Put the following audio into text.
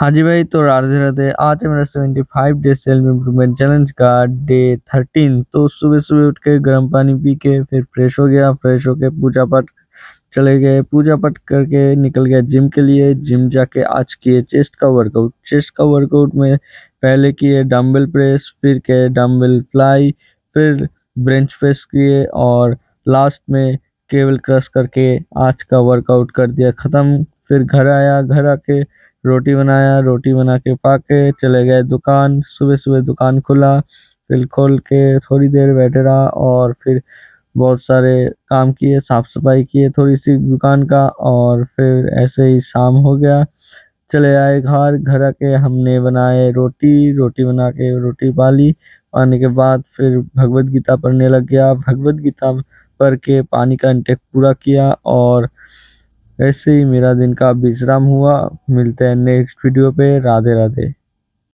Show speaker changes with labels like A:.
A: हाँ जी भाई, तो राधे राधे। आज है मेरा 75 डे सेल्फ इम्प्रूवमेंट चैलेंज का डे 13। तो सुबह सुबह उठ के गर्म पानी पी के फिर फ्रेश हो गया। फ्रेश होके पूजा पाठ चले गए। पूजा पाठ करके निकल गया जिम के लिए। जिम जाके आज किए चेस्ट का वर्कआउट। चेस्ट का वर्कआउट में पहले किए डंबल प्रेस, फिर किए डंबल फ्लाई, फिर बेंच प्रेस किए और लास्ट में केबल क्रश करके आज का वर्कआउट कर दिया ख़त्म। फिर घर आया, घर आके रोटी बनाया, रोटी बना के पाके चले गए दुकान। सुबह सुबह दुकान खुला, फिर खोल के थोड़ी देर बैठे रहा और फिर बहुत सारे काम किए, साफ सफाई किए थोड़ी सी दुकान का, और फिर ऐसे ही शाम हो गया। चले आए घर। घर आके हमने बनाए रोटी, रोटी बना के रोटी पाली। पाने के बाद फिर भगवत गीता पढ़ने लग गया। भगवत गीता पढ़ के पानी का इंटेक पूरा किया और ऐसे ही मेरा दिन का विश्राम हुआ। मिलते हैं नेक्स्ट वीडियो पे। राधे राधे।